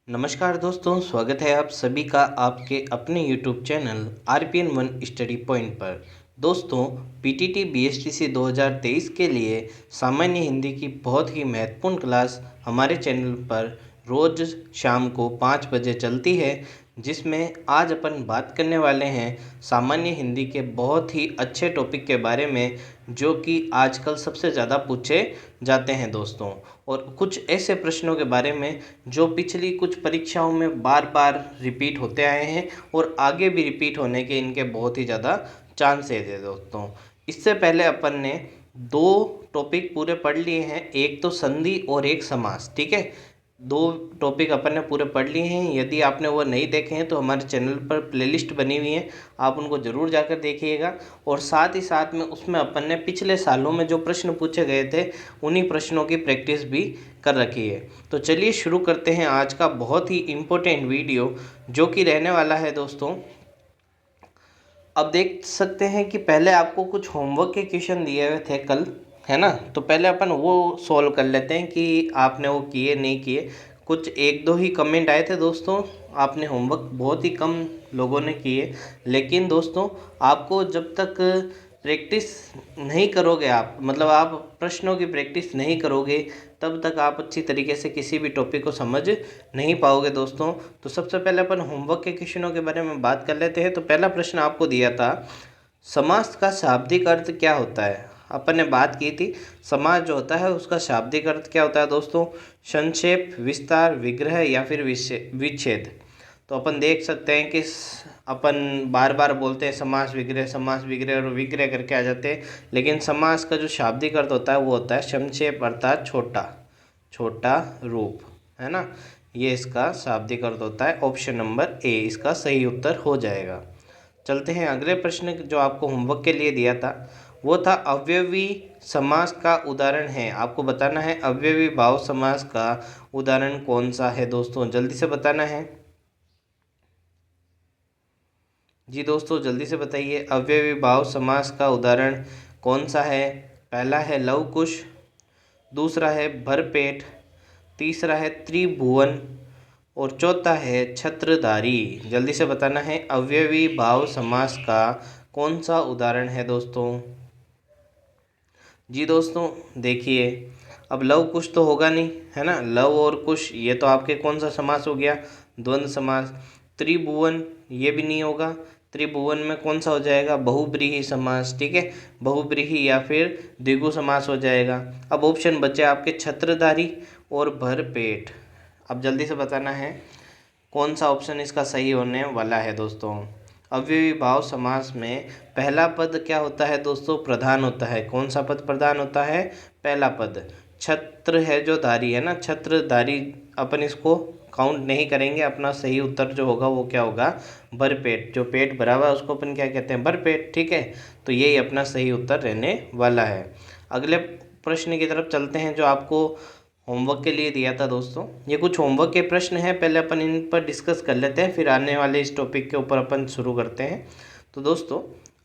नमस्कार दोस्तों, स्वागत है आप सभी का आपके अपने YouTube channel RPN 1 study point पर। दोस्तों, PTT BSTC 2023 के लिए सामान्य हिंदी की बहुत ही महत्वपूर्ण क्लास हमारे चैनल पर रोज़ शाम को 5 बजे चलती है, जिसमें आज अपन बात करने वाले हैं सामान्य हिंदी के बहुत ही अच्छे टॉपिक के बारे में, जो कि आजकल सबसे ज़्यादा पूछे जाते हैं दोस्तों। और कुछ ऐसे प्रश्नों के बारे में जो पिछली कुछ परीक्षाओं में बार बार रिपीट होते आए हैं और आगे भी रिपीट होने के इनके बहुत ही ज़्यादा चांसेस है दोस्तों। इससे पहले अपन ने दो टॉपिक पूरे पढ़ लिए हैं, एक तो संधि और एक समास। ठीक है, दो टॉपिक अपन ने पूरे पढ़ लिए हैं। यदि आपने वो नहीं देखे हैं तो हमारे चैनल पर प्लेलिस्ट बनी हुई है, आप उनको ज़रूर जाकर देखिएगा। और साथ ही साथ में उसमें अपन ने पिछले सालों में जो प्रश्न पूछे गए थे उन्हीं प्रश्नों की प्रैक्टिस भी कर रखी है। तो चलिए शुरू करते हैं आज का बहुत ही इम्पोर्टेंट वीडियो, जो कि रहने वाला है दोस्तों। अब देख सकते हैं कि पहले आपको कुछ होमवर्क के क्वेश्चन दिए हुए थे कल, है ना। तो पहले अपन वो सॉल्व कर लेते हैं कि आपने वो किए नहीं किए। कुछ एक दो ही कमेंट आए थे दोस्तों, आपने होमवर्क बहुत ही कम लोगों ने किए। लेकिन दोस्तों, आपको जब तक प्रैक्टिस नहीं करोगे, आप मतलब आप प्रश्नों की प्रैक्टिस नहीं करोगे, तब तक आप अच्छी तरीके से किसी भी टॉपिक को समझ नहीं पाओगे दोस्तों। तो सबसे पहले अपन होमवर्क के क्वेश्चनों के बारे में बात कर लेते हैं। तो पहला प्रश्न आपको दिया था, समास का शाब्दिक अर्थ क्या होता है। अपन ने बात की थी समास जो होता है उसका शाब्दिक अर्थ क्या होता है दोस्तों, संक्षेप, विस्तार, विग्रह या फिर विच्छेद। तो अपन देख सकते हैं कि अपन बार बार बोलते हैं समास विग्रह और विग्रह करके आ जाते हैं, लेकिन समास का जो शाब्दिक अर्थ होता है वो होता है संक्षेप, अर्थात छोटा छोटा रूप, है ना। ये इसका शाब्दिक अर्थ होता है। ऑप्शन नंबर ए इसका सही उत्तर हो जाएगा। चलते हैं अगले प्रश्न जो आपको होमवर्क के लिए दिया था, वो था अवयवी समास का उदाहरण है। आपको बताना है अवयवी भाव समास का उदाहरण कौन सा है दोस्तों, जल्दी से बताना है। जी दोस्तों, जल्दी से बताइए, अव्ययी भाव समास का उदाहरण कौन सा है। पहला है लव कुश, दूसरा है भरपेट, तीसरा है त्रिभुवन और चौथा है छत्रधारी। जल्दी से बताना है अव्ययी भाव समास का कौन सा उदाहरण है दोस्तों। जी दोस्तों, देखिए, अब लव कुश तो होगा नहीं, है ना। लव और कुश ये तो आपके कौन सा समास हो गया, द्वंद्व समास। त्रिभुवन ये भी नहीं होगा, त्रिभुवन में कौन सा हो जाएगा, बहुब्रीहि समास। ठीक है, बहुब्रीहि या फिर द्विगु समास हो जाएगा। अब ऑप्शन बचे आपके छत्रधारी और भरपेट। अब जल्दी से बताना है कौन सा ऑप्शन इसका सही होने वाला है दोस्तों। अव्ययी भाव समास में पहला पद क्या होता है दोस्तों, प्रधान होता है। कौन सा पद प्रधान होता है, पहला पद। छत्र है जो धारी है ना, छत्रधारी, अपन इसको काउंट नहीं करेंगे। अपना सही उत्तर जो होगा वो क्या होगा, भरपेट। जो पेट भरा हुआ है उसको अपन क्या कहते हैं, भरपेट। ठीक है, तो यही अपना सही उत्तर रहने वाला है। अगले प्रश्न की तरफ चलते हैं जो आपको होमवर्क के लिए दिया था दोस्तों। ये कुछ होमवर्क के प्रश्न हैं, पहले अपन इन पर डिस्कस कर लेते हैं, फिर आने वाले इस टॉपिक के ऊपर अपन शुरू करते हैं। तो दोस्तों,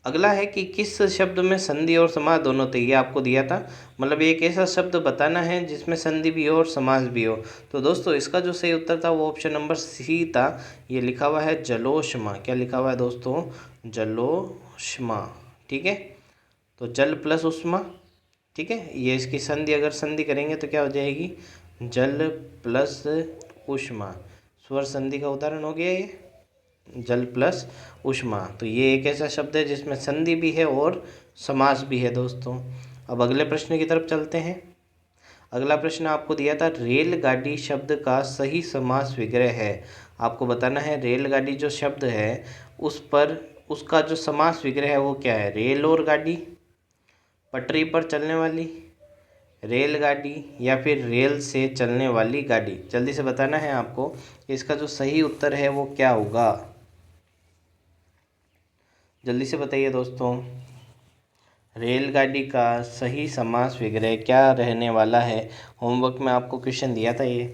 अगला है कि किस शब्द में संधि और समास दोनों थे। ये आपको दिया था, मतलब एक ऐसा शब्द बताना है जिसमें संधि भी हो और समास भी हो। तो दोस्तों, इसका जो सही उत्तर था वो ऑप्शन नंबर सी था। ये लिखा हुआ है जलोष्मा। क्या लिखा हुआ है दोस्तों, जलोष्मा। ठीक है, तो जल प्लस उष्मा। ठीक है, ये इसकी संधि अगर संधि करेंगे तो क्या हो जाएगी, जल प्लस उष्मा। स्वर संधि का उदाहरण हो गया ये, जल प्लस उष्मा। तो ये एक ऐसा शब्द है जिसमें संधि भी है और समास भी है दोस्तों। अब अगले प्रश्न की तरफ चलते हैं। अगला प्रश्न आपको दिया था, रेलगाड़ी शब्द का सही समास विग्रह है। आपको बताना है रेलगाड़ी जो शब्द है उस पर उसका जो समास विग्रह है वो क्या है। रेल और गाड़ी, पटरी पर चलने वाली रेलगाड़ी या फिर रेल से चलने वाली गाड़ी। जल्दी से बताना है आपको, इसका जो सही उत्तर है वो क्या होगा। जल्दी से बताइए दोस्तों, रेलगाड़ी का सही समास विग्रह क्या रहने वाला है। होमवर्क में आपको क्वेश्चन दिया था ये।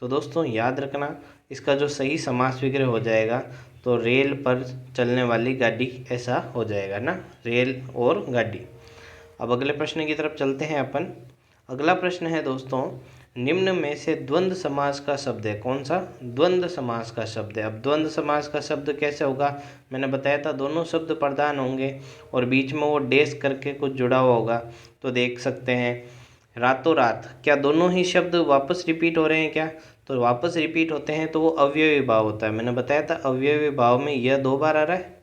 तो दोस्तों याद रखना, इसका जो सही समास विग्रह हो जाएगा तो रेल पर चलने वाली गाड़ी ऐसा हो जाएगा ना, रेल और गाड़ी। अब अगले प्रश्न की तरफ चलते हैं अपन। अगला प्रश्न है दोस्तों, निम्न में से द्वंद्व समास का शब्द है। कौन सा? द्वंद्व समास का शब्द है। अब द्वंद्व समास का शब्द कैसे होगा? मैंने बताया था दोनों शब्द प्रधान होंगे और बीच में वो डैश करके कुछ जुड़ा हुआ होगा। तो देख सकते हैं रातों रात, क्या दोनों ही शब्द वापस रिपीट हो रहे हैं क्या? तो वापस रिपीट होते हैं तो वो अवयवी भाव होता है। मैंने बताया था अवयवी भाव में यह 2 बार आ रहा है,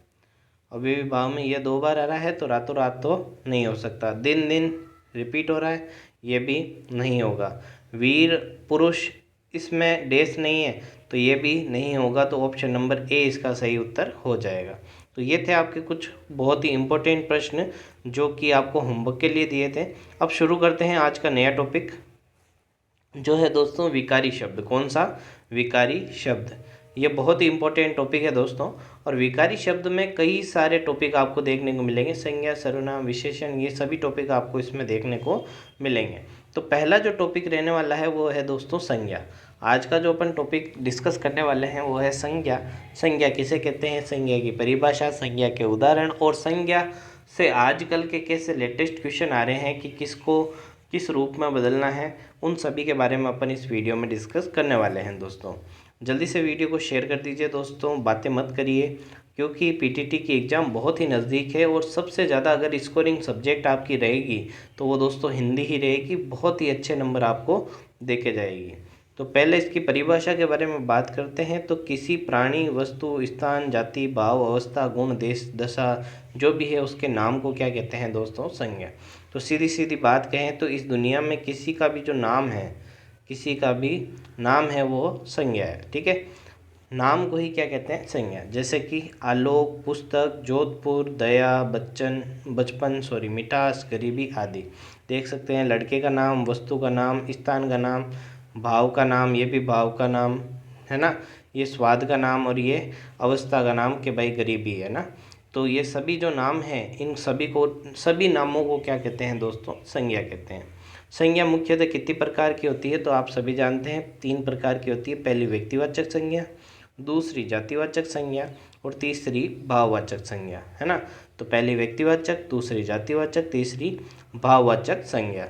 अवयवी भाव में यह 2 बार आ रहा है, तो रातों रात तो नहीं हो सकता। दिन दिन रिपीट हो रहा है, ये भी नहीं होगा। वीर पुरुष, इसमें डैश नहीं है तो ये भी नहीं होगा। तो ऑप्शन नंबर ए इसका सही उत्तर हो जाएगा। तो ये थे आपके कुछ बहुत ही इम्पोर्टेंट प्रश्न जो कि आपको होमवर्क के लिए दिए थे। अब शुरू करते हैं आज का नया टॉपिक जो है दोस्तों विकारी शब्द। कौन सा? विकारी शब्द। ये बहुत ही इम्पोर्टेंट टॉपिक है दोस्तों। और विकारी शब्द में कई सारे टॉपिक आपको देखने को मिलेंगे, संज्ञा, सर्वनाम, विशेषण, ये सभी टॉपिक आपको इसमें देखने को मिलेंगे। तो पहला जो टॉपिक रहने वाला है वो है दोस्तों संज्ञा। आज का जो अपन टॉपिक डिस्कस करने वाले हैं वो है संज्ञा। संज्ञा किसे कहते हैं, संज्ञा की परिभाषा, संज्ञा के उदाहरण और संज्ञा से आजकल के कैसे लेटेस्ट क्वेश्चन आ रहे हैं कि किसको किस रूप में बदलना है, उन सभी के बारे में अपन इस वीडियो में डिस्कस करने वाले हैं दोस्तों। जल्दी से वीडियो को शेयर कर दीजिए दोस्तों, बातें मत करिए, क्योंकि पीटीटी की एग्ज़ाम बहुत ही नज़दीक है और सबसे ज़्यादा अगर स्कोरिंग सब्जेक्ट आपकी रहेगी तो वो दोस्तों हिंदी ही रहेगी। बहुत ही अच्छे नंबर आपको देके जाएगी। तो पहले इसकी परिभाषा के बारे में बात करते हैं। तो किसी प्राणी, वस्तु, स्थान, जाति, भाव, अवस्था, गुण, देश, दशा जो भी है उसके नाम को क्या कहते हैं दोस्तों? संज्ञा। तो सीधी सीधी बात कहें तो इस दुनिया में किसी का भी जो नाम है, किसी का भी नाम है वो संज्ञा है। ठीक है, नाम को ही क्या कहते हैं? संज्ञा। जैसे कि आलोक, पुस्तक, जोधपुर, दया, बचपन, मिठास, गरीबी आदि। देख सकते हैं लड़के का नाम, वस्तु का नाम, स्थान का नाम, भाव का नाम, ये भी भाव का नाम है ना, ये स्वाद का नाम और ये अवस्था का नाम कि भाई गरीबी है ना। तो ये सभी जो नाम हैं इन सभी नामों को क्या कहते हैं दोस्तों? संज्ञा कहते हैं। संज्ञा मुख्यतः कितनी प्रकार की होती है? तो आप सभी जानते हैं 3 प्रकार की होती है। पहली व्यक्तिवाचक संज्ञा, दूसरी जातिवाचक संज्ञा और तीसरी भाववाचक संज्ञा, है ना। तो पहली व्यक्तिवाचक, दूसरी जातिवाचक, तीसरी भाववाचक संज्ञा।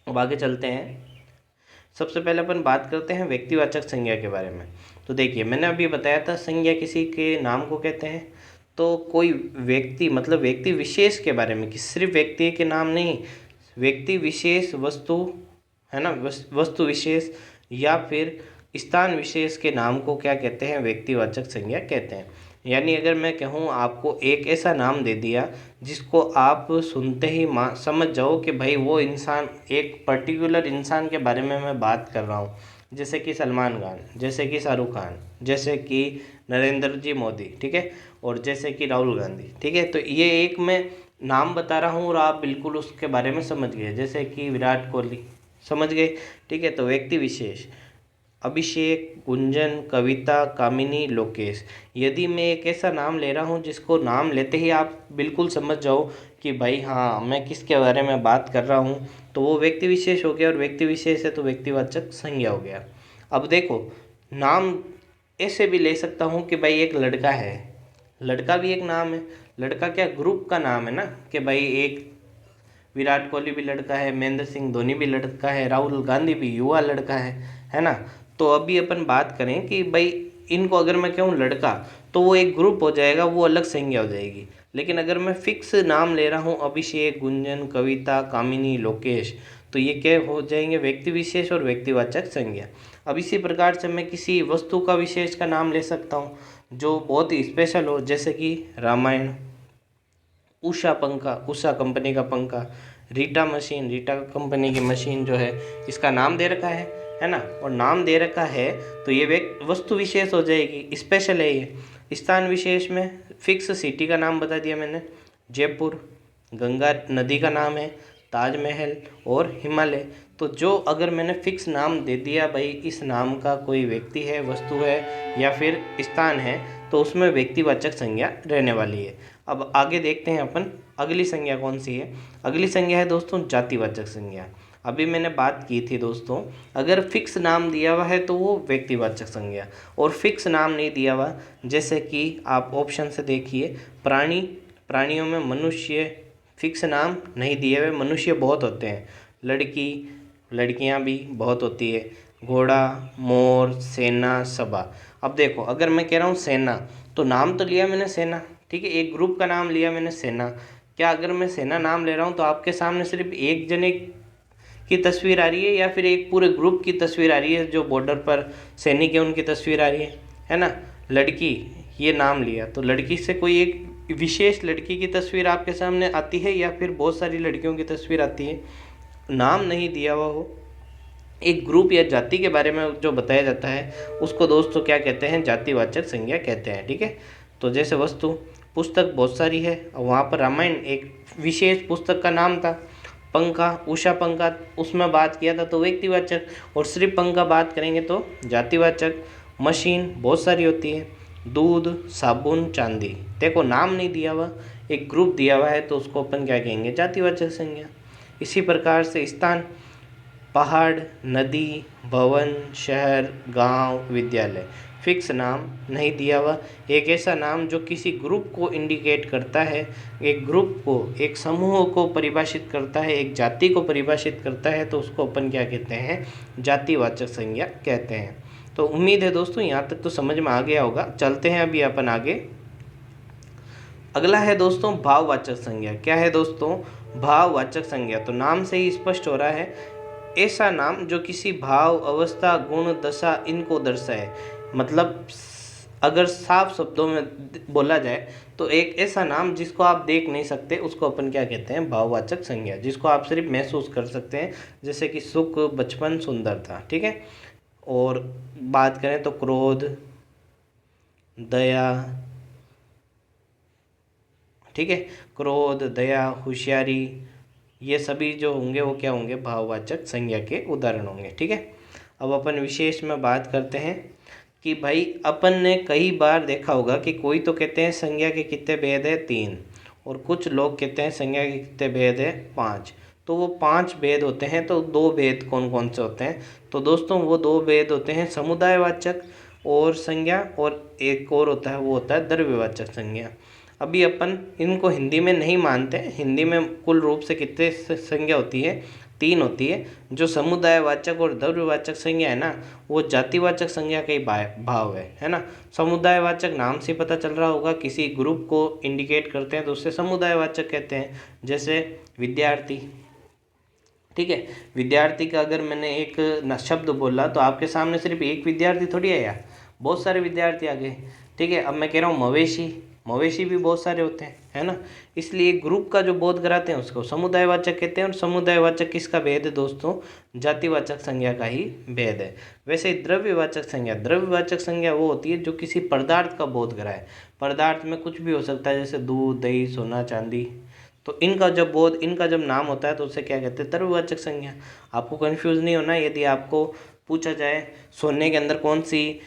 अब आगे चलते हैं। सबसे पहले अपन बात करते हैं व्यक्तिवाचक संज्ञा के बारे में। तो देखिए मैंने अभी बताया था संज्ञा किसी के नाम को कहते हैं। तो कोई व्यक्ति मतलब व्यक्ति विशेष के बारे में, कि सिर्फ व्यक्ति के नाम नहीं, व्यक्ति विशेष, वस्तु है ना, वस्तु विशेष या फिर स्थान विशेष के नाम को क्या कहते हैं? व्यक्तिवाचक संज्ञा कहते हैं। यानी अगर मैं कहूँ आपको एक ऐसा नाम दे दिया जिसको आप सुनते ही समझ जाओ कि भाई वो इंसान, एक पर्टिकुलर इंसान के बारे में मैं बात कर रहा हूँ, जैसे कि सलमान खान, जैसे कि शाहरुख खान, जैसे कि नरेंद्र जी मोदी, ठीक है, और जैसे कि राहुल गांधी, ठीक है। तो ये एक मैं नाम बता रहा हूँ और आप बिल्कुल उसके बारे में समझ गए, जैसे कि विराट कोहली, समझ गए, ठीक है। तो व्यक्ति विशेष अभिषेक, गुंजन, कविता, कामिनी, लोकेश। यदि मैं एक ऐसा नाम ले रहा हूँ जिसको नाम लेते ही आप बिल्कुल समझ जाओ कि भाई हाँ मैं किसके बारे में बात कर रहा हूँ, तो वो व्यक्ति विशेष हो गया। और व्यक्ति विशेष है तो व्यक्तिवाचक संज्ञा हो गया। अब देखो नाम ऐसे भी ले सकता हूँ कि भाई एक लड़का है, लड़का भी एक नाम है। लड़का क्या ग्रुप का नाम है ना, कि भाई एक विराट कोहली भी लड़का है, महेंद्र सिंह धोनी भी लड़का है, राहुल गांधी भी युवा लड़का है ना। तो अभी अपन बात करें कि भाई इनको अगर मैं कहूँ लड़का तो वो एक ग्रुप हो जाएगा, वो अलग संज्ञा हो जाएगी। लेकिन अगर मैं फिक्स नाम ले रहा हूँ अभिषेक, गुंजन, कविता, कामिनी, लोकेश, तो ये क्या हो जाएंगे? व्यक्ति विशेष और व्यक्तिवाचक संज्ञा। अब इसी प्रकार से मैं किसी वस्तु का विशेष का नाम ले सकता हूँ जो बहुत ही स्पेशल हो, जैसे कि रामायण, उषा पंखा, उषा कंपनी का पंखा, रीटा मशीन, रीटा कंपनी की मशीन जो है इसका नाम दे रखा है ना, और नाम दे रखा है तो ये वस्तु विशेष हो जाएगी, स्पेशल है ये। स्थान विशेष में फिक्स सिटी का नाम बता दिया मैंने, जयपुर, गंगा नदी का नाम है, ताजमहल और हिमालय। तो जो अगर मैंने फिक्स नाम दे दिया भाई इस नाम का कोई व्यक्ति है, वस्तु है या फिर स्थान है, तो उसमें व्यक्तिवाचक संज्ञा रहने वाली है। अब आगे देखते हैं अपन अगली संज्ञा कौन सी है। अगली संज्ञा है दोस्तों जातिवाचक संज्ञा। अभी मैंने बात की थी दोस्तों, अगर फिक्स नाम दिया हुआ है तो वो व्यक्तिवाचक संज्ञा, और फिक्स नाम नहीं दिया हुआ, जैसे कि आप ऑप्शन से देखिए प्राणियों में मनुष्य, फिक्स नाम नहीं दिए हुए, मनुष्य बहुत होते हैं, लड़की, लड़कियां भी बहुत होती है। घोड़ा, मोर, सेना, सभा। अब देखो, अगर मैं कह रहा हूँ सेना, तो नाम तो लिया मैंने सेना, ठीक है, एक ग्रुप का नाम लिया मैंने सेना। क्या अगर मैं सेना नाम ले रहा हूँ तो आपके सामने सिर्फ एक जने की तस्वीर आ रही है या फिर एक पूरे ग्रुप की तस्वीर आ रही है, जो बॉर्डर पर सैनिक है उनकी तस्वीर आ रही है ना। लड़की, ये नाम लिया तो लड़की से कोई एक विशेष लड़की की तस्वीर आपके सामने आती है या फिर बहुत सारी लड़कियों की तस्वीर आती है, नाम नहीं दिया हुआ हो। एक ग्रुप या जाति के बारे में जो बताया जाता है उसको दोस्तों क्या कहते हैं, जातिवाचक संज्ञा कहते हैं, ठीक है। तो जैसे वस्तु, पुस्तक बहुत सारी है, वहाँ पर रामायण एक विशेष पुस्तक का नाम था। पंखा, उषा पंखा, उसमें बात किया था तो व्यक्तिवाचक, और सिर्फ पंखा बात करेंगे तो जातिवाचक। मशीन बहुत सारी होती है। दूध, साबुन, चांदी, देखो नाम नहीं दिया हुआ, एक ग्रुप दिया हुआ है तो उसको अपन क्या कहेंगे, जातिवाचक संज्ञा। इसी प्रकार से स्थान, पहाड़, नदी, भवन, शहर, गांव, विद्यालय। फिक्स नाम नहीं दिया हुआ, एक ऐसा नाम जो किसी ग्रुप को इंडिकेट करता है, एक ग्रुप को, एक समूह को परिभाषित करता है, एक जाति को परिभाषित करता है, तो उसको अपन क्या कहते हैं, जातिवाचक संज्ञा कहते हैं। तो उम्मीद है दोस्तों यहाँ तक तो समझ में आ गया होगा। चलते हैं अभी अपन आगे। अगला है दोस्तों भाववाचक संज्ञा। क्या है दोस्तों, भाववाचक संज्ञा। तो नाम से ही स्पष्ट हो रहा है, ऐसा नाम जो किसी भाव, अवस्था, गुण, दशा इनको दर्शाए। मतलब अगर साफ शब्दों में बोला जाए तो एक ऐसा नाम जिसको आप देख नहीं सकते उसको अपन क्या कहते हैं, भाववाचक संज्ञा, जिसको आप सिर्फ महसूस कर सकते हैं, जैसे कि सुख, बचपन, सुंदरता, ठीक है। और बात करें तो क्रोध, दया, ठीक है, क्रोध, दया, होशियारी, ये सभी जो होंगे वो क्या होंगे, भाववाचक संज्ञा के उदाहरण होंगे, ठीक है। अब अपन विशेष में बात करते हैं कि भाई अपन ने कई बार देखा होगा कि कोई तो कहते हैं संज्ञा के कितने भेद है, 3, और कुछ लोग कहते हैं संज्ञा के कितने भेद है, 5। तो वो 5 भेद होते हैं, तो 2 भेद कौन कौन से होते हैं, तो दोस्तों वो 2 भेद होते हैं, समुदायवाचक और संज्ञा, और एक और होता है वो होता है द्रव्यवाचक संज्ञा। अभी अपन इनको हिंदी में नहीं मानते, हिंदी में कुल रूप से कितने संज्ञा होती है, 3 होती है। जो समुदायवाचक और द्रव्यवाचक संज्ञा है ना, वो जातिवाचक संज्ञा का ही भाव है ना। समुदायवाचक नाम से पता चल रहा होगा, किसी ग्रुप को इंडिकेट करते हैं तो उससे समुदायवाचक कहते हैं। जैसे विद्यार्थी, ठीक है, विद्यार्थी का अगर मैंने एक शब्द बोला तो आपके सामने सिर्फ एक विद्यार्थी थोड़ी आया, बहुत सारे विद्यार्थी आ गए, ठीक है। अब मैं कह रहा हूँ मवेशी, मवेशी भी बहुत सारे होते हैं, है ना। इसलिए ग्रुप का जो बोध कराते हैं उसको समुदायवाचक कहते हैं, और समुदायवाचक किसका भेद है दोस्तों, जातिवाचक संज्ञा का ही भेद है। वैसे ही द्रव्यवाचक संज्ञा, द्रव्यवाचक संज्ञा वो होती है जो किसी पदार्थ का बोध कराए। पदार्थ में कुछ भी हो सकता है, जैसे दूध, दही, सोना, चांदी। तो इनका जब बोध, इनका जब नाम होता है तो उसे क्या कहते हैं, द्रव्यवाचक संज्ञा। आपको कंफ्यूज नहीं होना, यदि आपको पूछा जाए सोने के अंदर कौन सी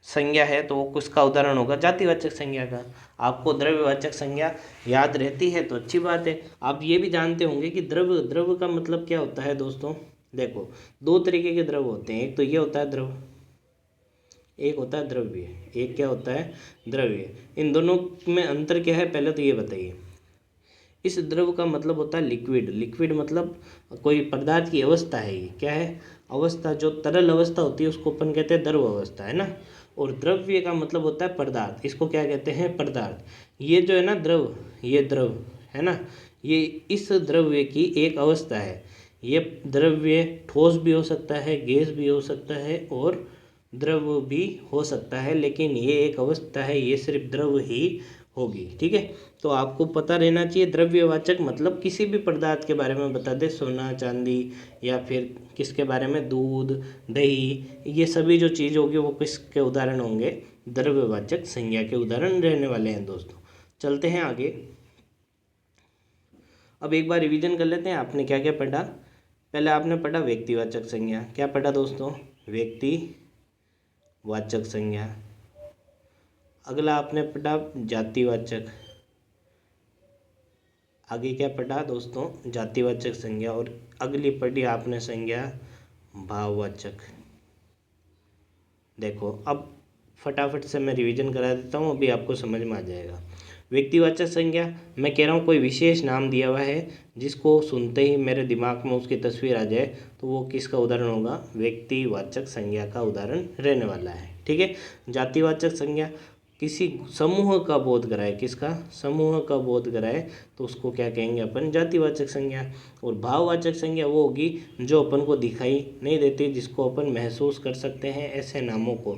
संज्ञा है तो वो किसका उदाहरण होगा, जातिवाचक संज्ञा का। आपको द्रव्यवाचक संज्ञा याद रहती है तो अच्छी बात है। आप ये भी जानते होंगे कि द्रव, द्रव का मतलब क्या होता है दोस्तों। देखो 2 तरीके के द्रव होते हैं, एक तो ये होता है द्रव, एक होता है द्रव्य, एक क्या होता है, द्रव्य। इन दोनों में अंतर क्या है पहले तो ये बताइए। इस द्रव का मतलब होता है लिक्विड, लिक्विड मतलब कोई पदार्थ की अवस्था है, ये क्या है, अवस्था। जो तरल अवस्था होती है उसको अपन कहते हैं द्रव अवस्था, है ना। और द्रव्य का मतलब होता है पदार्थ, इसको क्या कहते हैं, पदार्थ। ये जो है ना द्रव, ये द्रव है ना, ये इस द्रव्य की एक अवस्था है। ये द्रव्य ठोस भी हो सकता है, गैस भी हो सकता है, और द्रव भी हो सकता है, लेकिन ये एक अवस्था है, ये सिर्फ द्रव ही होगी, ठीक है। तो आपको पता रहना चाहिए द्रव्यवाचक मतलब किसी भी पदार्थ के बारे में बता दे, सोना, चांदी, या फिर किसके बारे में, दूध, दही, ये सभी जो चीज़ होगी वो किसके उदाहरण होंगे, द्रव्यवाचक संज्ञा के उदाहरण रहने वाले हैं दोस्तों। चलते हैं आगे। अब एक बार रिवीजन कर लेते हैं, आपने क्या क्या पढ़ा। पहले आपने पढ़ा व्यक्तिवाचक संज्ञा, क्या पढ़ा दोस्तों, व्यक्तिवाचक संज्ञा। अगला आपने पढ़ा जातिवाचक, आगे क्या पढ़ा दोस्तों, जातिवाचक संज्ञा। और अगली पढ़ी आपने संज्ञा भाववाचक। देखो अब फटाफट से मैं रिवीजन करा देता हूँ, अभी आपको समझ में आ जाएगा। व्यक्तिवाचक संज्ञा, मैं कह रहा हूँ कोई विशेष नाम दिया हुआ है जिसको सुनते ही मेरे दिमाग में उसकी तस्वीर आ जाए, तो वो किसका उदाहरण होगा? व्यक्तिवाचक संज्ञा का उदाहरण रहने वाला है। ठीक है। जातिवाचक संज्ञा, किसी समूह का बोध कराए, किसका? समूह का बोध कराए, तो उसको क्या कहेंगे अपन? जातिवाचक संज्ञा। और भाववाचक संज्ञा वो होगी जो अपन को दिखाई नहीं देती, जिसको अपन महसूस कर सकते हैं, ऐसे नामों को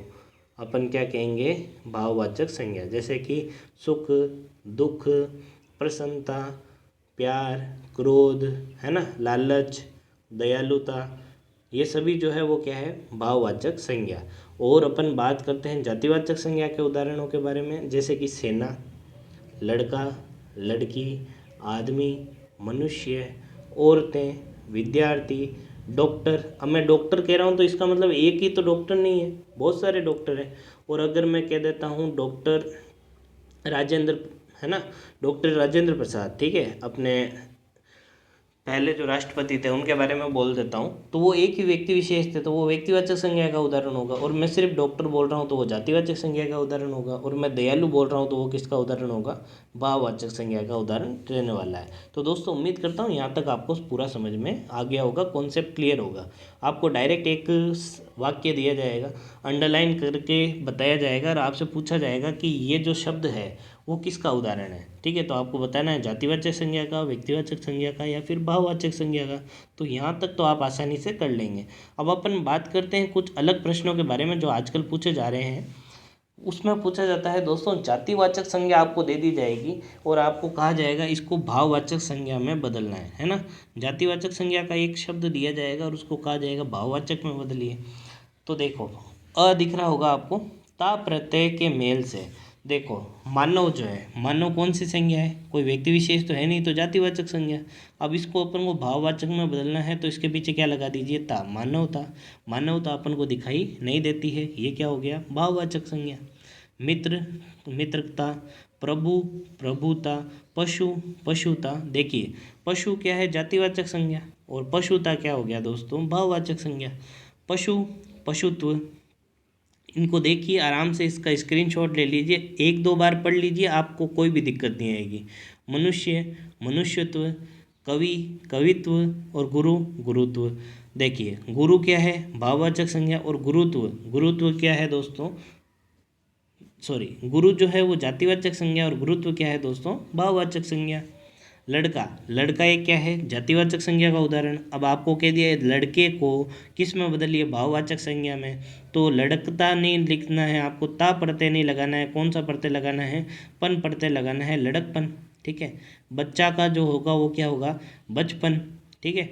अपन क्या कहेंगे? भाववाचक संज्ञा। जैसे कि सुख, दुख, प्रसन्नता, प्यार, क्रोध, है ना, लालच, दयालुता, ये सभी जो है वो क्या है? भाववाचक संज्ञा। और अपन बात करते हैं जातिवाचक संज्ञा के उदाहरणों के बारे में, जैसे कि सेना, लड़का, लड़की, आदमी, मनुष्य, औरतें, विद्यार्थी, डॉक्टर। अब मैं डॉक्टर कह रहा हूँ तो इसका मतलब एक ही तो डॉक्टर नहीं है, बहुत सारे डॉक्टर हैं। और अगर मैं कह देता हूँ डॉक्टर राजेंद्र, है ना, डॉक्टर राजेंद्र प्रसाद, ठीक है, अपने पहले जो राष्ट्रपति थे उनके बारे में बोल देता हूँ, तो वो एक ही व्यक्ति विशेष थे, तो वो व्यक्तिवाचक संज्ञा का उदाहरण होगा। और मैं सिर्फ डॉक्टर बोल रहा हूँ तो वो जातिवाचक संज्ञा का उदाहरण होगा। और मैं दयालु बोल रहा हूँ तो वो किसका उदाहरण होगा? भाववाचक संज्ञा का उदाहरण रहने वाला है। तो दोस्तों उम्मीद करता हूँ यहाँ तक आपको पूरा समझ में आ गया होगा, कॉन्सेप्ट क्लियर होगा। आपको डायरेक्ट एक वाक्य दिया जाएगा, अंडरलाइन करके बताया जाएगा और आपसे पूछा जाएगा कि ये जो शब्द है वो किसका उदाहरण है। ठीक है, तो आपको बताना है जातिवाचक संज्ञा का, व्यक्तिवाचक संज्ञा का, या फिर भाववाचक संज्ञा का। तो यहाँ तक तो आप आसानी से कर लेंगे। अब अपन बात करते हैं कुछ अलग प्रश्नों के बारे में जो आजकल पूछे जा रहे हैं। उसमें पूछा जाता है दोस्तों, जातिवाचक संज्ञा आपको दे दी जाएगी और आपको कहा जाएगा इसको भाववाचक संज्ञा में बदलना है ना। जातिवाचक संज्ञा का एक शब्द दिया जाएगा और उसको कहा जाएगा भाववाचक में बदलिए। तो देखो, अ दिख रहा होगा आपको, ता प्रत्यय के मेल से। देखो मानव जो है, मानव कौन सी संज्ञा है? कोई व्यक्ति विशेष तो है नहीं, तो जातिवाचक संज्ञा। अब इसको अपन को भाववाचक में बदलना है तो इसके पीछे क्या लगा दीजिए? ता। मानवता, मानवता अपन को दिखाई नहीं देती है, ये क्या हो गया? भाववाचक संज्ञा। मित्र, मित्रता, प्रभु, प्रभुता, पशु, पशुता। देखिए पशु क्या है? जातिवाचक संज्ञा। और पशुता क्या हो गया दोस्तों? भाववाचक संज्ञा। पशु, पशुत्व, इनको देखिए आराम से, इसका स्क्रीनशॉट ले लीजिए, एक दो बार पढ़ लीजिए, आपको कोई भी दिक्कत नहीं आएगी। मनुष्य, मनुष्यत्व, कवि, कवित्व, और गुरु, गुरुत्व। देखिए गुरु क्या है? भाववाचक संज्ञा। और गुरुत्व, गुरुत्व क्या है दोस्तों? सॉरी, गुरु जो है वो जातिवाचक संज्ञा और गुरुत्व क्या है दोस्तों? भाववाचक संज्ञा। लड़का, लड़का एक क्या है? जातिवाचक संज्ञा का उदाहरण। अब आपको कह दिया है लड़के को किस में बदलिए? भाववाचक संज्ञा में। तो लड़कता नहीं लिखना है आपको, ता प्रत्यय नहीं लगाना है, कौन सा प्रत्यय लगाना है? पन प्रत्यय लगाना है, लड़कपन। ठीक है। बच्चा का जो होगा वो क्या होगा? बचपन। ठीक है।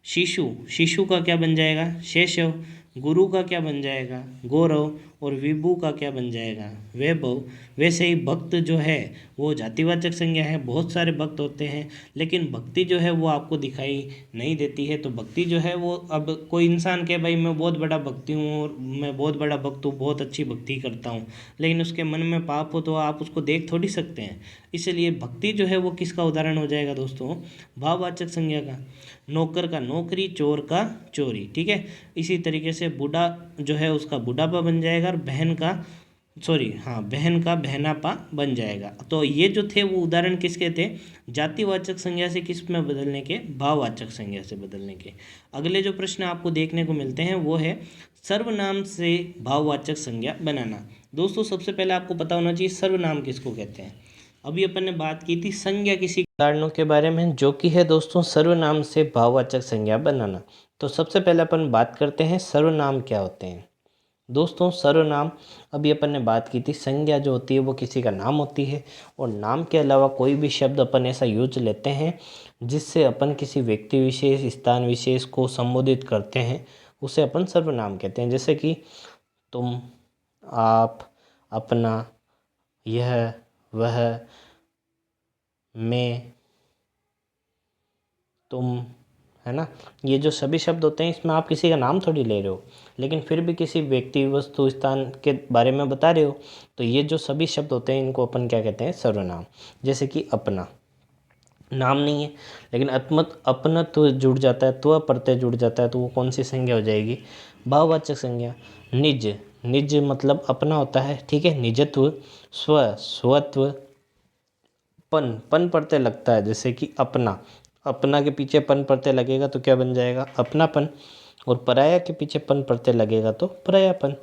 शिशु, शिशु का क्या बन जाएगा? शैशव। गुरु का क्या बन जाएगा? गौरव। और विभु का क्या बन जाएगा? वैभव। वैसे ही भक्त जो है वो जातिवाचक संज्ञा है, बहुत सारे भक्त होते हैं, लेकिन भक्ति जो है वो आपको दिखाई नहीं देती है। तो भक्ति जो है वो, अब कोई इंसान कहे भाई मैं बहुत बड़ा भक्ति हूँ और मैं बहुत बड़ा भक्त हूँ, बहुत अच्छी भक्ति करता हूँ, लेकिन उसके मन में पाप हो तो आप उसको देख थोड़ी सकते हैं। इसलिए भक्ति जो है वो किसका उदाहरण हो जाएगा दोस्तों? भाववाचक संज्ञा का। नौकर का नौकरी, चोर का चोरी। ठीक है। इसी तरीके से बूढ़ा जो है उसका बुढ़ापा बन जाएगा, और बहन का, सॉरी हाँ, बहन का बहनापा बन जाएगा। तो ये जो थे वो उदाहरण किसके थे? जातिवाचक संज्ञा से किस में बदलने के? भाववाचक संज्ञा से बदलने के। अगले जो प्रश्न आपको देखने को मिलते हैं वो है सर्वनाम से भाववाचक संज्ञा बनाना। दोस्तों सबसे पहले आपको पता होना चाहिए सर्वनाम किसको कहते हैं। अभी अपन ने बात की थी संज्ञा किसी कारणों के बारे में, जो कि है दोस्तों सर्वनाम से भाववाचक संज्ञा बनाना। तो सबसे पहले अपन बात करते हैं सर्वनाम क्या होते हैं। दोस्तों सर्वनाम, अभी अपन ने बात की थी, संज्ञा जो होती है वो किसी का नाम होती है, और नाम के अलावा कोई भी शब्द अपन ऐसा यूज लेते हैं जिससे अपन किसी व्यक्ति विशेष, स्थान विशेष को संबोधित करते हैं, उसे अपन सर्वनाम कहते हैं। जैसे कि तुम, आप, अपना, यह, वह, मैं, तुम, है ना, ये जो सभी शब्द होते हैं इसमें आप किसी का नाम थोड़ी ले रहे हो, लेकिन फिर भी किसी व्यक्ति, वस्तु, स्थान के बारे में बता रहे हो। तो ये जो सभी शब्द होते हैं इनको अपन क्या कहते हैं? सर्वनाम। जैसे कि अपना, नाम नहीं है लेकिन अपना तो जुड़ जाता है, तो प्रत्यय जुड़ जाता है, तो वो कौन सी संज्ञा हो जाएगी? भाववाचक संज्ञा। निज, निज मतलब अपना होता है, ठीक है, निजत्व, स्व, स्वत्व, पन, पन प्रत्यय लगता है, जैसे कि अपना, अपना के पीछे पन प्रत्यय लगेगा तो क्या बन जाएगा, अपनापन। और पराया के पीछे पन प्रत्यय लगेगा तो परायापन।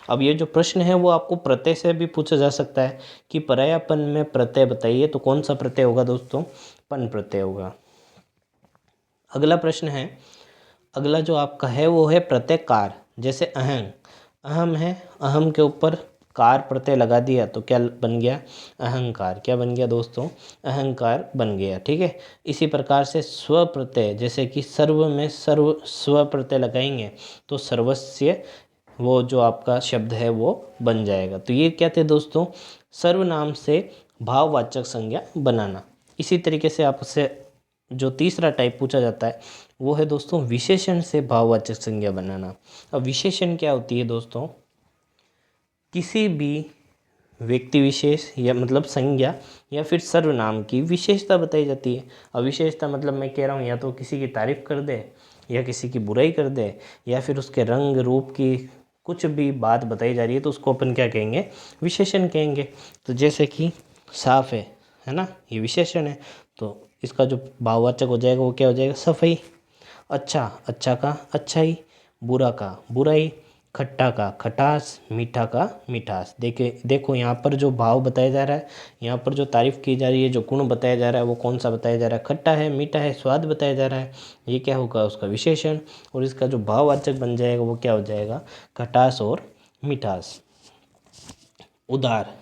अब ये जो प्रश्न है वो आपको प्रत्यय से भी पूछा जा सकता है कि परायापन में प्रत्यय बताइए, तो कौन सा प्रत्यय होगा दोस्तों, पन प्रत्यय होगा। अगला प्रश्न है, अगला जो आपका है वो है प्रत्यय कार। जैसे अहं, अहम है, अहम के ऊपर कार प्रत्यय लगा दिया तो क्या बन गया, अहंकार। क्या बन गया दोस्तों, अहंकार बन गया। ठीक है, इसी प्रकार से स्व प्रत्यय, जैसे कि सर्व में सर्व स्व प्रत्यय लगाएंगे तो सर्वस्य, वो जो आपका शब्द है वो बन जाएगा। तो ये क्या थे दोस्तों, सर्वनाम से भाववाचक संज्ञा बनाना। इसी तरीके से आपसे जो तीसरा टाइप पूछा जाता है वो है दोस्तों विशेषण से भाववाचक संज्ञा बनाना। अब विशेषण क्या होती है दोस्तों, किसी भी व्यक्ति विशेष या मतलब संज्ञा या फिर सर्वनाम की विशेषता बताई जाती है। अब विशेषता मतलब मैं कह रहा हूँ या तो किसी की तारीफ कर दे या किसी की बुराई कर दे या फिर उसके रंग रूप की कुछ भी बात बताई जा रही है तो उसको अपन क्या कहेंगे, विशेषण कहेंगे। तो जैसे कि साफ है ना, ये विशेषण है, तो इसका जो भाववाचक हो जाएगा वो क्या हो जाएगा, सफाई। अच्छा, अच्छा का अच्छाई, बुरा का बुराई, खट्टा का खटास, मीठा का मिठास। देखो यहाँ पर जो भाव बताया जा रहा है, यहाँ पर जो तारीफ की जा रही है, जो गुण बताया जा रहा है वो कौन सा बताया जा रहा है, खट्टा है, मीठा है, स्वाद बताया जा रहा है। ये क्या होगा, उसका विशेषण। और इसका जो भाववाचक बन जाएगा वो क्या हो जाएगा, खटास और मिठास। उदार,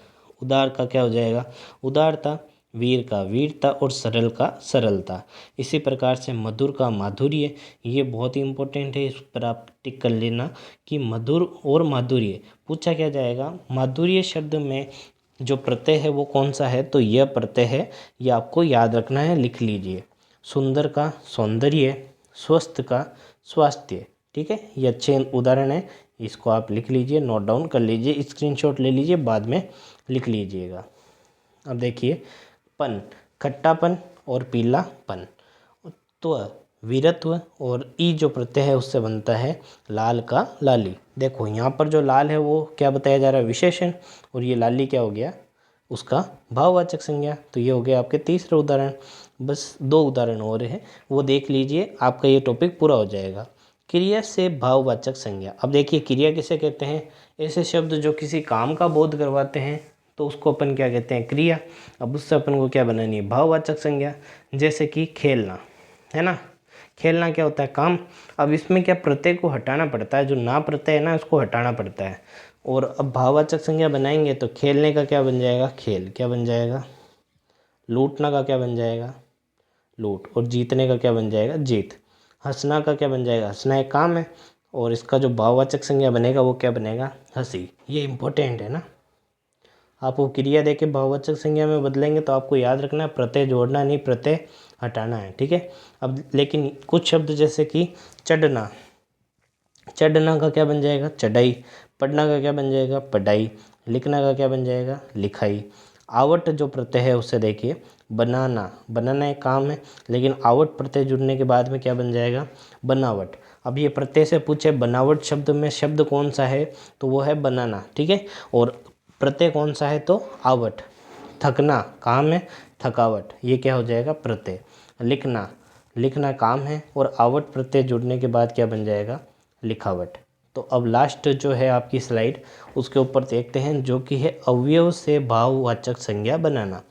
उदार का क्या हो जाएगा, उदारता। वीर का वीरता और सरल का सरलता। इसी प्रकार से मधुर का माधुर्य, ये बहुत ही इंपॉर्टेंट है, इस पर आप टिक कर लेना कि मधुर और माधुर्य पूछा क्या जाएगा। माधुर्य शब्द में जो प्रत्यय है वो कौन सा है, तो यह प्रत्यय है, ये आपको याद रखना है, लिख लीजिए। सुंदर का सौंदर्य, स्वस्थ का स्वास्थ्य। ठीक है, ये अच्छे उदाहरण है, इसको आप लिख लीजिए, नोट डाउन कर लीजिए, स्क्रीनशॉट ले लीजिए, बाद में लिख लीजिएगा। अब देखिए, पन, खट्टापन और पीलापन। त्व, वीरत्व, और ई जो प्रत्यय है उससे बनता है लाल का लाली। देखो यहाँ पर जो लाल है वो क्या बताया जा रहा है, विशेषण, और ये लाली क्या हो गया, उसका भाववाचक संज्ञा। तो ये हो गया आपके तीसरे उदाहरण। बस 2 उदाहरण और हैं, वो देख लीजिए, आपका ये टॉपिक पूरा हो जाएगा। क्रिया से भाववाचक संज्ञा। अब देखिए, क्रिया किसे कहते हैं, ऐसे शब्द जो किसी काम का बोध करवाते हैं तो उसको अपन क्या कहते हैं, क्रिया। अब उससे अपन को क्या बनानी है, भाववाचक संज्ञा। जैसे कि खेलना, है ना, खेलना क्या होता है, काम। अब इसमें क्या प्रत्यय को हटाना पड़ता है, जो ना प्रत्यय है ना उसको हटाना पड़ता है। और अब भाववाचक संज्ञा बनाएंगे तो खेलने का क्या बन जाएगा, खेल। क्या बन जाएगा, लूटना का क्या बन जाएगा, लूट। और जीतने का क्या बन जाएगा, जीत। हंसना का क्या बन जाएगा, हंसना एक काम है, और इसका जो भाववाचक संज्ञा बनेगा वो क्या बनेगा, हंसी। ये इंपॉर्टेंट है ना, आप वो क्रिया देके भाववाचक संज्ञा में बदलेंगे तो आपको याद रखना है प्रत्यय जोड़ना नहीं, प्रत्यय हटाना है। ठीक है, अब लेकिन कुछ शब्द जैसे कि चढ़ना, चढ़ना का क्या बन जाएगा, चढ़ाई। पढ़ना का क्या बन जाएगा, पढ़ाई। लिखना का क्या बन जाएगा, लिखाई। आवट जो प्रत्यय है उससे देखिए, बनाना, बनाना एक काम है, लेकिन आवट प्रत्यय जुड़ने के बाद में क्या बन जाएगा, बनावट। अब ये प्रत्यय से पूछे बनावट शब्द में शब्द कौन सा है, तो वो है बनाना। ठीक है, और प्रत्यय कौन सा है, तो आवट। थकना काम है, थकावट, ये क्या हो जाएगा, प्रत्यय। लिखना, लिखना काम है, और आवट प्रत्यय जुड़ने के बाद क्या बन जाएगा, लिखावट। तो अब लास्ट जो है आपकी स्लाइड, उसके ऊपर देखते हैं, जो कि है अवयव से भाववाचक संज्ञा बनाना।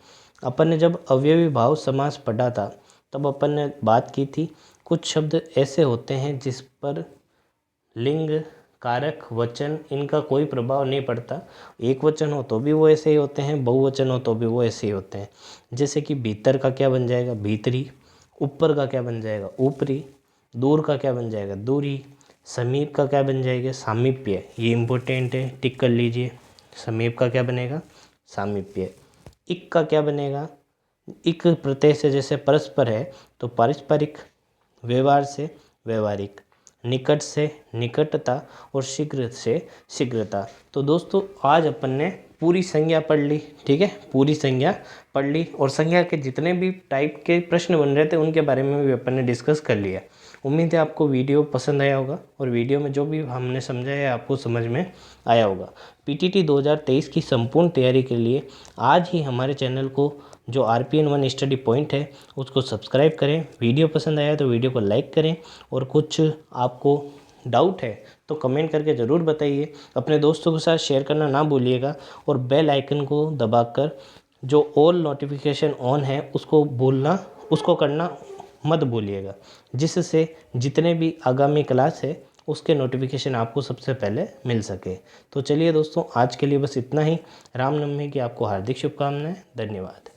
अपन ने जब अवयवी भाव समास पढ़ा था तब अपन ने बात की थी, कुछ शब्द ऐसे होते हैं जिस पर लिंग, कारक, वचन इनका कोई प्रभाव नहीं पड़ता। एक वचन हो तो भी वो ऐसे ही होते हैं, बहुवचन हो तो भी वो ऐसे ही होते हैं। जैसे कि भीतर का क्या बन जाएगा, भीतरी। ऊपर का क्या बन जाएगा, ऊपरी। दूर का क्या बन जाएगा, दूरी। समीप का क्या बन जाएगा, सामीप्य। ये इम्पोर्टेंट है, टिक कर लीजिए। समीप का क्या बनेगा, सामीप्य। इक का क्या बनेगा, इक प्रत्यय से जैसे परस्पर है तो पारस्परिक। व्यवहार से व्यवहारिक। निकट से निकटता, और शीघ्र से शीघ्रता। तो दोस्तों आज अपन ने पूरी संज्ञा पढ़ ली। ठीक है, पूरी संज्ञा पढ़ ली, और संज्ञा के जितने भी टाइप के प्रश्न बन रहे थे उनके बारे में भी अपन ने डिस्कस कर लिया। उम्मीद है आपको वीडियो पसंद आया होगा और वीडियो में जो भी हमने समझाया है आपको समझ में आया होगा। पीटीटी 2023 की संपूर्ण तैयारी के लिए आज ही हमारे चैनल को जो RPN 1 स्टडी पॉइंट है उसको सब्सक्राइब करें। वीडियो पसंद आया तो वीडियो को लाइक करें और कुछ आपको डाउट है तो कमेंट करके ज़रूर बताइए। अपने दोस्तों के साथ शेयर करना ना भूलिएगा और बेल आइकन को दबाकर जो ऑल नोटिफिकेशन ऑन है उसको करना मत भूलिएगा, जिससे जितने भी आगामी क्लास है उसके नोटिफिकेशन आपको सबसे पहले मिल सके। तो चलिए दोस्तों, आज के लिए बस इतना ही। रामनवमी की आपको हार्दिक शुभकामनाएं। धन्यवाद।